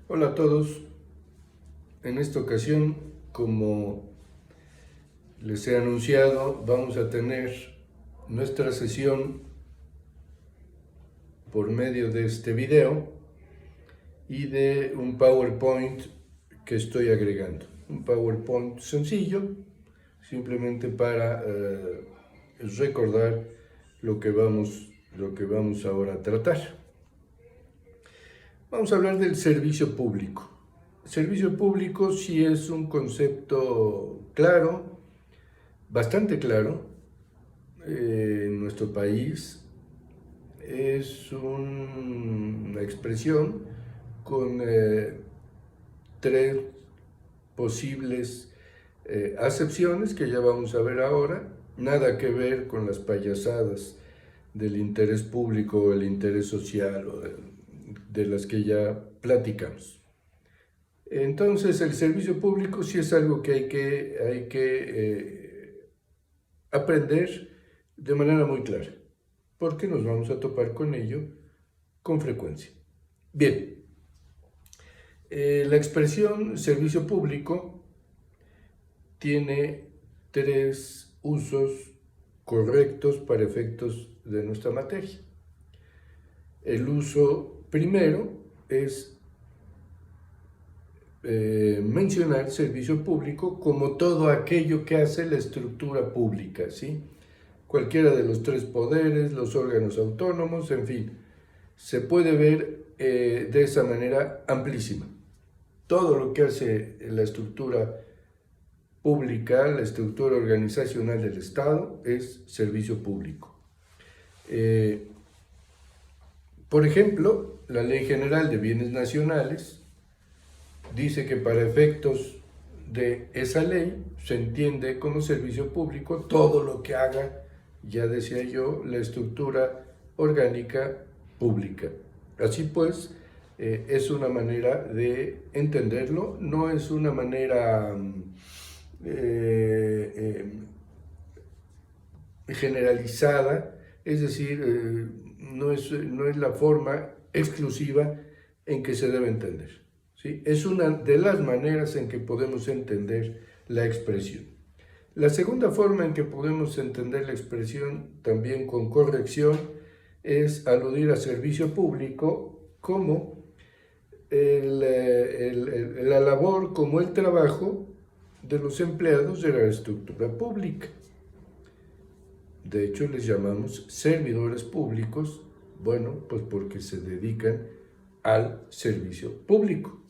Hola a todos. En esta ocasión, como les he anunciado, vamos a tener nuestra sesión por medio de este video y de un PowerPoint que estoy agregando. Un PowerPoint sencillo, simplemente para recordar lo que vamos ahora a tratar. Vamos a hablar del servicio público. El servicio público sí es un concepto claro, bastante claro, en nuestro país. Es una expresión con tres posibles acepciones que ya vamos a ver ahora. Nada que ver con las payasadas del interés público o el interés social o de las que ya platicamos. Entonces, el servicio público sí es algo que hay que aprender de manera muy clara, porque nos vamos a topar con ello con frecuencia. Bien, la expresión servicio público tiene tres usos correctos para efectos de nuestra materia. El uso primero es mencionar servicio público como todo aquello que hace la estructura pública, ¿sí? Cualquiera de los tres poderes, los órganos autónomos, en fin, se puede ver de esa manera amplísima. Todo lo que hace la estructura pública, la estructura organizacional del Estado, es servicio público. Por ejemplo, la Ley General de Bienes Nacionales dice que para efectos de esa ley se entiende como servicio público todo lo que haga, ya decía yo, la estructura orgánica pública. Así pues, es una manera de entenderlo, no es una manera generalizada, es decir, no es la forma exclusiva en que se debe entender. ¿Sí? Es una de las maneras en que podemos entender la expresión. La segunda forma en que podemos entender la expresión, también con corrección, es aludir a servicio público como la labor, como el trabajo de los empleados de la estructura pública. De hecho, les llamamos servidores públicos, bueno, pues porque se dedican al servicio público.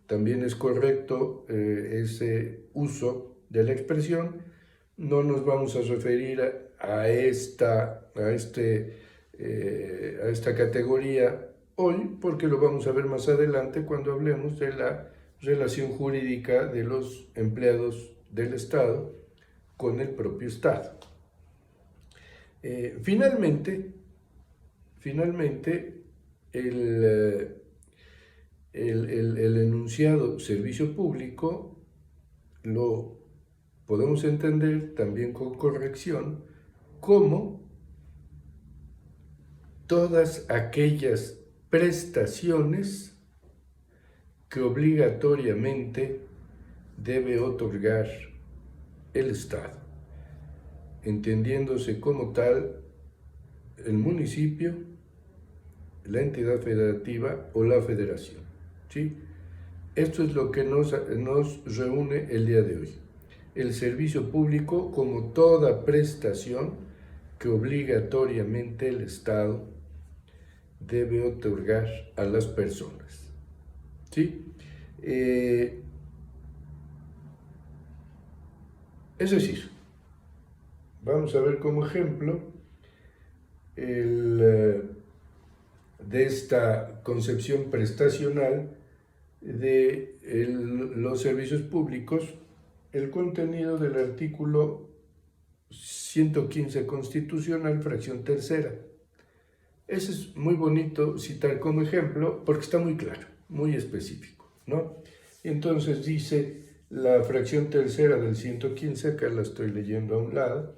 También es correcto ese uso de la expresión. No nos vamos a referir a esta categoría hoy, porque lo vamos a ver más adelante cuando hablemos de la relación jurídica de los empleados del Estado con el propio Estado. Finalmente, el enunciado servicio público lo podemos entender también con corrección como todas aquellas prestaciones que obligatoriamente debe otorgar el Estado, entendiéndose como tal el municipio, la entidad federativa o la federación. ¿Sí? Esto es lo que nos reúne el día de hoy. El servicio público como toda prestación que obligatoriamente el Estado debe otorgar a las personas. ¿Sí? Es decir, vamos a ver como ejemplo de esta concepción prestacional de los servicios públicos, el contenido del artículo 115 constitucional, fracción tercera. Ese es muy bonito citar como ejemplo porque está muy claro, muy específico, ¿no? Entonces dice la fracción tercera del 115, acá la estoy leyendo a un lado,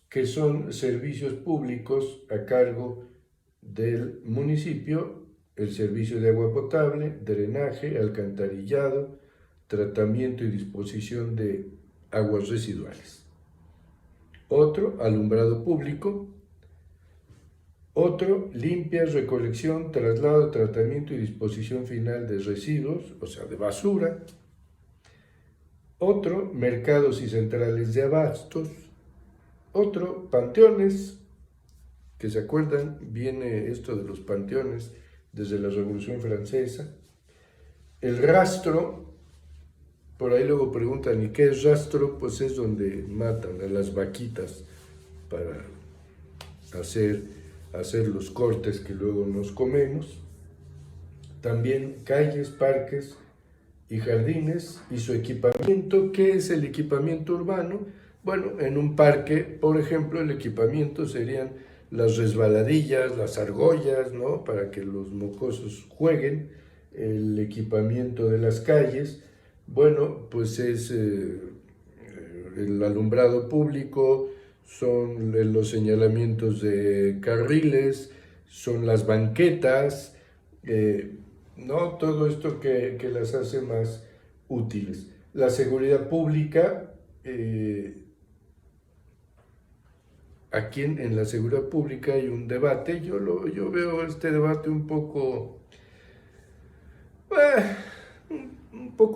que son servicios públicos a cargo del municipio el servicio de agua potable, drenaje, alcantarillado, tratamiento y disposición de aguas residuales. Otro, alumbrado público. Otro, limpia, recolección, traslado, tratamiento y disposición final de residuos, o sea, de basura. Otro, mercados y centrales de abastos. Otro, panteones, que se acuerdan, viene esto de los panteones desde la Revolución Francesa. El rastro, por ahí luego preguntan, ¿y qué es rastro? Pues es donde matan a las vaquitas para hacer los cortes que luego nos comemos. También calles, parques y jardines y su equipamiento. ¿Qué es el equipamiento urbano? Bueno, en un parque, por ejemplo, el equipamiento serían las resbaladillas, las argollas, ¿no? Para que los mocosos jueguen. El equipamiento de las calles, bueno, pues es el alumbrado público, son los señalamientos de carriles, son las banquetas, ¿no? Todo esto que las hace más útiles. La seguridad pública, aquí en la seguridad pública hay un debate, yo veo este debate un poco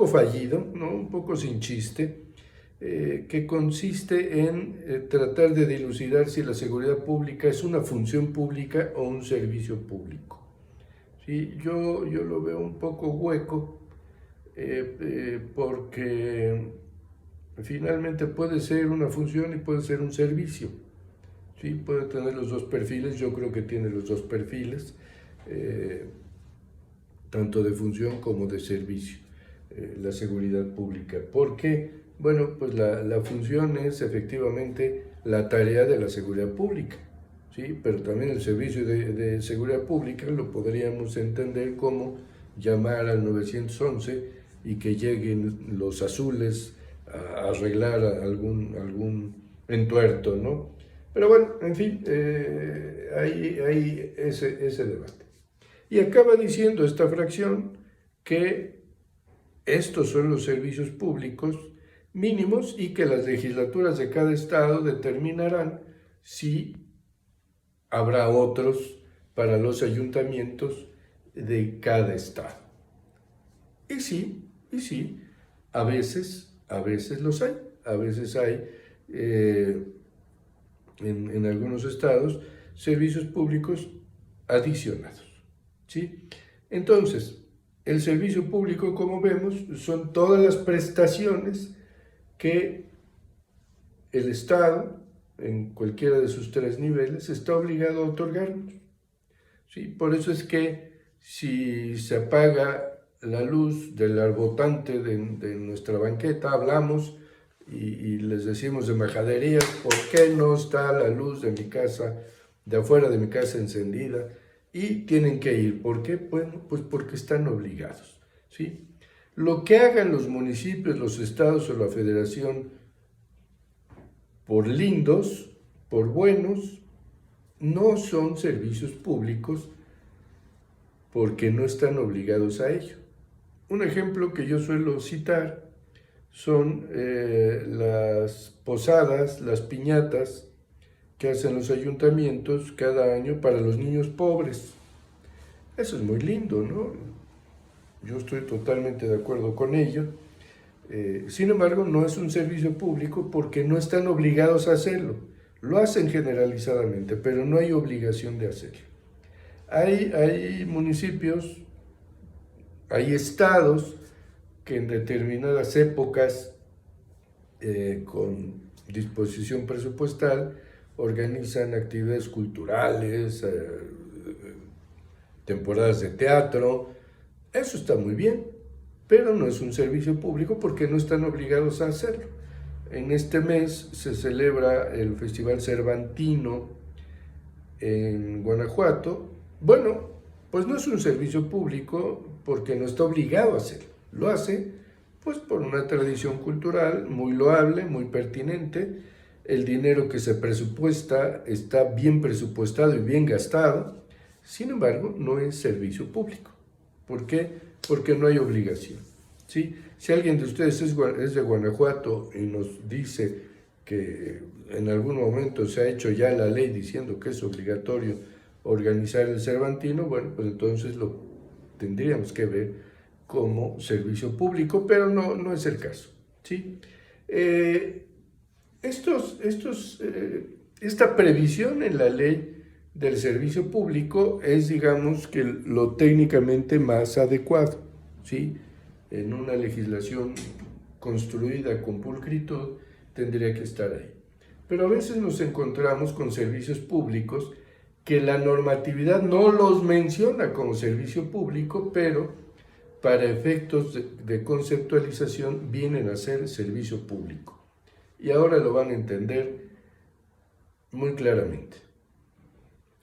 fallido, ¿no? Un poco sin chiste, que consiste en tratar de dilucidar si la seguridad pública es una función pública o un servicio público. ¿Sí? Yo lo veo un poco hueco, porque finalmente puede ser una función y puede ser un servicio. ¿Sí? Puede tener los dos perfiles, yo creo que tiene los dos perfiles, tanto de función como de servicio, la seguridad pública. ¿Por qué? Bueno, pues la función es efectivamente la tarea de la seguridad pública, ¿sí? Pero también el servicio de seguridad pública lo podríamos entender como llamar al 911 y que lleguen los azules a arreglar algún entuerto, ¿no? Pero bueno, en fin, hay ese debate. Y acaba diciendo esta fracción que estos son los servicios públicos mínimos y que las legislaturas de cada estado determinarán si habrá otros para los ayuntamientos de cada estado. Y sí, a veces los hay, a veces hay en algunos estados servicios públicos adicionados, ¿sí? Entonces, el servicio público, como vemos, son todas las prestaciones que el Estado, en cualquiera de sus tres niveles, está obligado a otorgarnos, ¿sí? Por eso es que si se apaga la luz del arbotante de nuestra banqueta, hablamos y les decimos de majaderías, ¿por qué no está la luz de mi casa, de afuera de mi casa encendida? Y tienen que ir. ¿Por qué? Bueno, pues porque están obligados, ¿sí? Lo que hagan los municipios, los estados o la federación por lindos, por buenos, no son servicios públicos porque no están obligados a ello. Un ejemplo que yo suelo citar son las posadas, las piñatas que hacen los ayuntamientos cada año para los niños pobres. Eso es muy lindo, ¿no? Yo estoy totalmente de acuerdo con ello. Sin embargo, no es un servicio público porque no están obligados a hacerlo. Lo hacen generalizadamente, pero no hay obligación de hacerlo. Hay municipios, hay estados que en determinadas épocas, con disposición presupuestal, organizan actividades culturales, temporadas de teatro. Eso está muy bien, pero no es un servicio público porque no están obligados a hacerlo. En este mes se celebra el Festival Cervantino en Guanajuato. Bueno, pues no es un servicio público porque no está obligado a hacerlo. Lo hace pues por una tradición cultural muy loable, muy pertinente. El dinero que se presupuesta está bien presupuestado y bien gastado. Sin embargo, no es servicio público. ¿Por qué? Porque no hay obligación. ¿Sí? Si alguien de ustedes es de Guanajuato y nos dice que en algún momento se ha hecho ya la ley diciendo que es obligatorio organizar el Cervantino, bueno, pues entonces lo tendríamos que ver como servicio público, pero no es el caso. ¿Sí? Esta previsión en la ley del servicio público es, digamos, que lo técnicamente más adecuado, ¿sí? En una legislación construida con pulcritud tendría que estar ahí. Pero a veces nos encontramos con servicios públicos que la normatividad no los menciona como servicio público, pero para efectos de conceptualización vienen a ser servicio público. Y ahora lo van a entender muy claramente.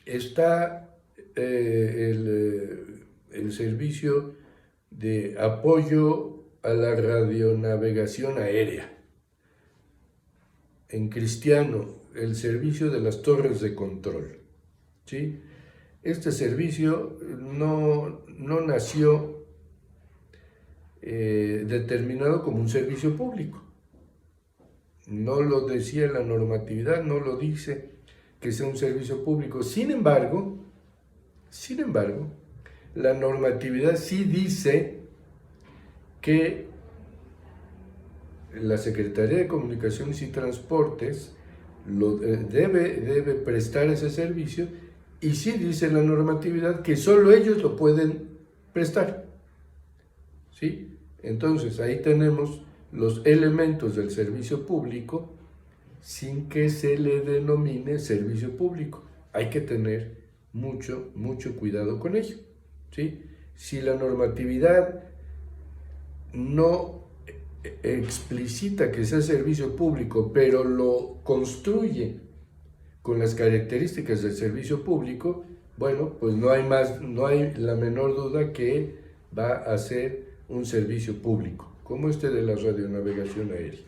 Está el servicio de apoyo a la radionavegación aérea. En cristiano, el servicio de las torres de control. ¿Sí? Este servicio no nació determinado como un servicio público. No lo decía la normatividad, no lo dice que sea un servicio público. Sin embargo, la normatividad sí dice que la Secretaría de Comunicaciones y Transportes debe prestar ese servicio, y sí dice la normatividad que solo ellos lo pueden prestar. ¿Sí? Entonces ahí tenemos los elementos del servicio público sin que se le denomine servicio público. Hay que tener mucho cuidado con ello. ¿Sí? Si la normatividad no explicita que sea servicio público, pero lo construye con las características del servicio público, bueno, pues no hay la menor duda que va a ser un servicio público, como este de la radionavegación aérea.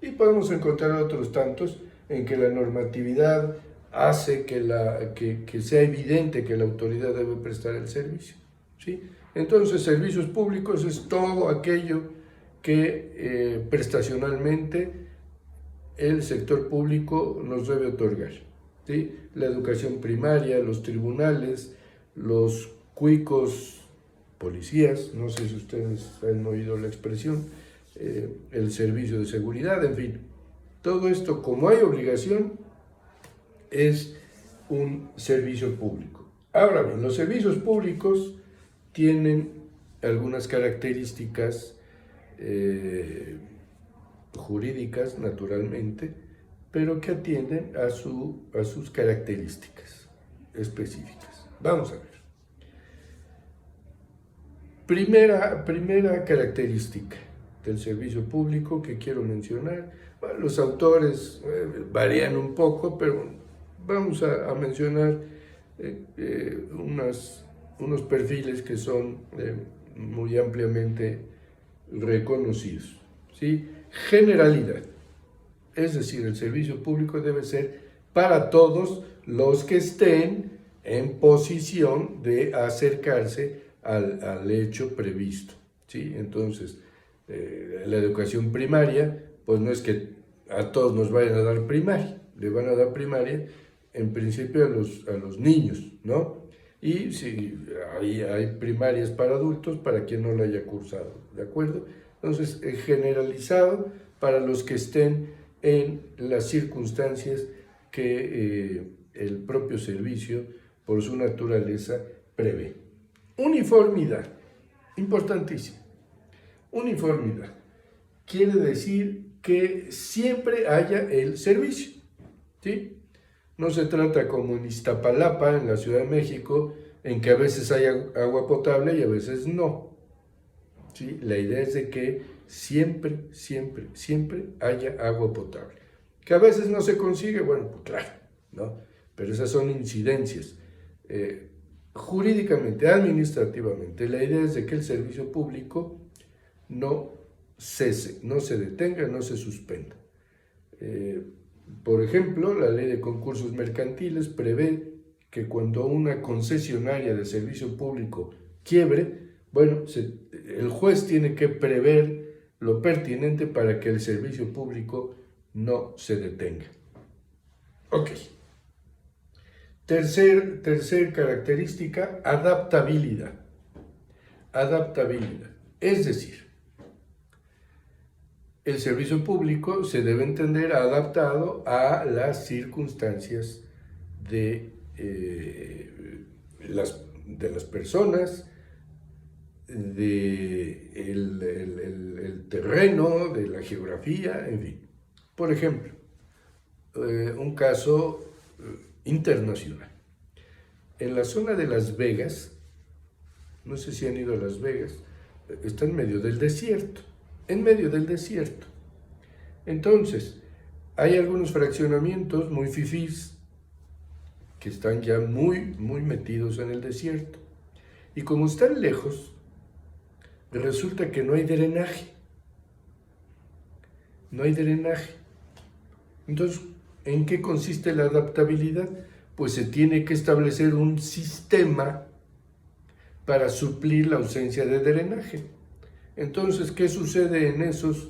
Y podemos encontrar otros tantos en que la normatividad hace que sea evidente que la autoridad debe prestar el servicio. ¿Sí? Entonces, servicios públicos es todo aquello que prestacionalmente el sector público nos debe otorgar. ¿Sí? La educación primaria, los tribunales, los cuicos policías, no sé si ustedes han oído la expresión, el servicio de seguridad, en fin. Todo esto, como hay obligación, es un servicio público. Ahora bien, los servicios públicos tienen algunas características jurídicas, naturalmente, pero que atienden a sus características específicas. Vamos a ver. Primera característica del servicio público que quiero mencionar. Bueno, los autores varían un poco, pero vamos a mencionar unos perfiles que son muy ampliamente reconocidos. ¿Sí? Generalidad. Es decir, el servicio público debe ser para todos los que estén en posición de acercarse al hecho previsto. ¿Sí? Entonces, la educación primaria, pues no es que a todos nos vayan a dar primaria, le van a dar primaria en principio a los niños, ¿no? Y si hay primarias para adultos, para quien no la haya cursado, ¿de acuerdo? Entonces, generalizado para los que estén en las circunstancias que el propio servicio, por su naturaleza, prevé. Uniformidad, importantísimo. Uniformidad quiere decir que siempre haya el servicio, ¿sí? No se trata como en Iztapalapa, en la Ciudad de México, en que a veces hay agua potable y a veces no. ¿Sí? La idea es de que siempre haya agua potable. Que a veces no se consigue, bueno, pues claro, ¿no? Pero esas son incidencias. Jurídicamente, administrativamente, la idea es de que el servicio público no cese, no se detenga, no se suspenda. Por ejemplo, la ley de concursos mercantiles prevé que cuando una concesionaria de servicio público quiebre, bueno, el juez tiene que prever lo pertinente para que el servicio público no se detenga. Ok. Tercer característica, adaptabilidad. Adaptabilidad. Es decir, el servicio público se debe entender adaptado a las circunstancias de las personas, el terreno, de la geografía, en fin. Por ejemplo, un caso internacional. En la zona de Las Vegas, no sé si han ido a Las Vegas, está en medio del desierto. Entonces, hay algunos fraccionamientos muy fifís que están ya muy metidos en el desierto. Y como están lejos, resulta que no hay drenaje. Entonces, ¿en qué consiste la adaptabilidad? Pues se tiene que establecer un sistema para suplir la ausencia de drenaje. Entonces, ¿qué sucede en esos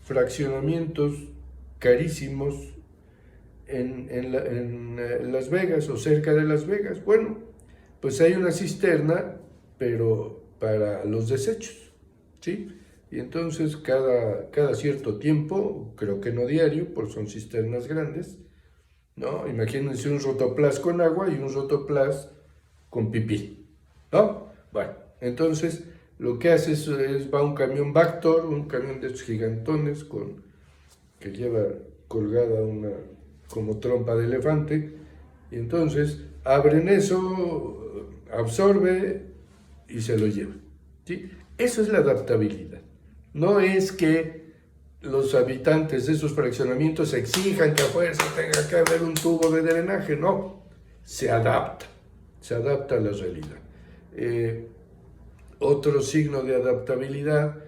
fraccionamientos carísimos en Las Vegas o cerca de Las Vegas? Bueno, pues hay una cisterna, pero para los desechos, ¿sí? Y entonces cada cierto tiempo, creo que no diario, porque son cisternas grandes, ¿no? Imagínense un rotoplas con agua y un rotoplas con pipí, ¿no? Bueno, entonces lo que hace es va un camión Vactor, un camión de estos gigantones que lleva colgada una como trompa de elefante, y entonces abren eso, absorbe y se lo lleva, ¿sí? Eso es la adaptabilidad. No es que los habitantes de esos fraccionamientos exijan que a fuerza tenga que haber un tubo de drenaje, no, se adapta a la realidad. Otro signo de adaptabilidad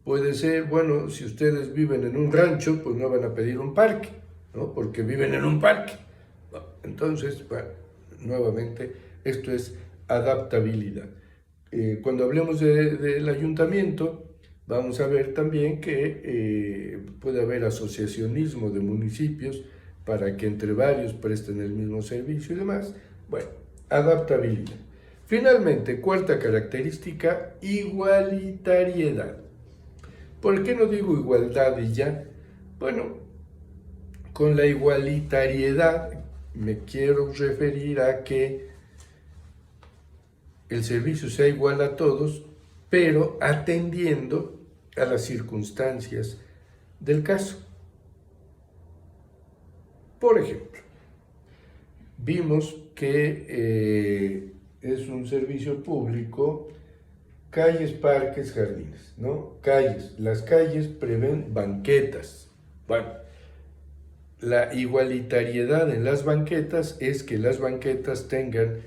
puede ser, bueno, si ustedes viven en un rancho, pues no van a pedir un parque, ¿no? Porque viven en un parque. Entonces, bueno, nuevamente, esto es adaptabilidad. Cuando hablemos del ayuntamiento, vamos a ver también que puede haber asociacionismo de municipios para que entre varios presten el mismo servicio y demás. Bueno, adaptabilidad. Finalmente, cuarta característica, igualitariedad. ¿Por qué no digo igualdad y ya? Bueno, con la igualitariedad me quiero referir a que el servicio sea igual a todos, pero atendiendo a las circunstancias del caso. Por ejemplo, vimos que es un servicio público, calles, parques, jardines, ¿no? Las calles prevén banquetas. Bueno, la igualitariedad en las banquetas es que las banquetas tengan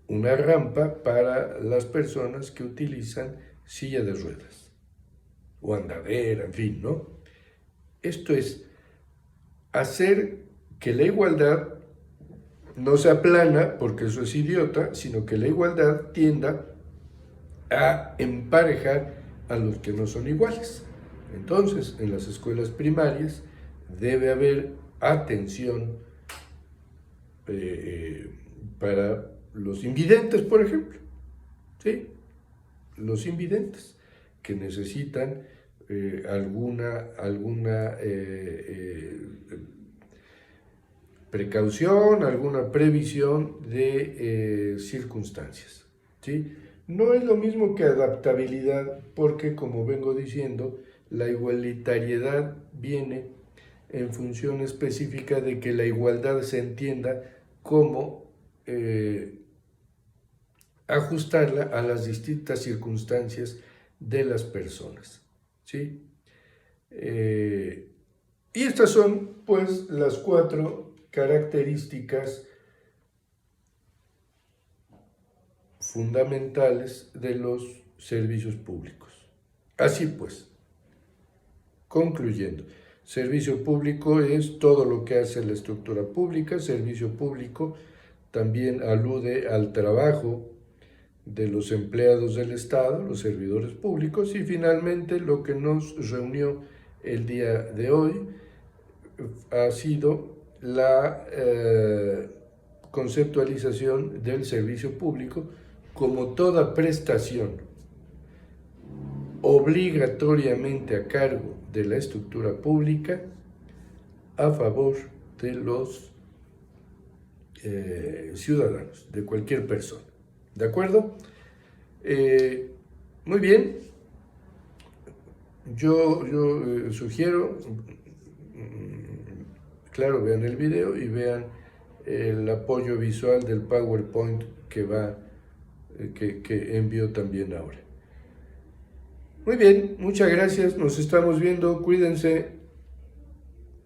una rampa para las personas que utilizan silla de ruedas o andadera, en fin, ¿no? Esto es hacer que la igualdad no sea plana, porque eso es idiota, sino que la igualdad tienda a emparejar a los que no son iguales. Entonces, en las escuelas primarias debe haber atención para los invidentes, por ejemplo, ¿sí? Los invidentes que necesitan alguna precaución, alguna previsión de circunstancias, ¿sí? No es lo mismo que adaptabilidad, porque, como vengo diciendo, la igualitariedad viene en función específica de que la igualdad se entienda como ajustarla a las distintas circunstancias de las personas, ¿sí? Y estas son, pues, las 4 características fundamentales de los servicios públicos. Así pues, concluyendo, servicio público es todo lo que hace la estructura pública. Servicio público también alude al trabajo de los empleados del Estado, los servidores públicos, y finalmente lo que nos reunió el día de hoy ha sido la conceptualización del servicio público como toda prestación obligatoriamente a cargo de la estructura pública a favor de los ciudadanos, de cualquier persona. ¿De acuerdo? Muy bien. Yo sugiero, claro, vean el video y vean el apoyo visual del PowerPoint que envío también ahora. Muy bien, muchas gracias, nos estamos viendo, cuídense.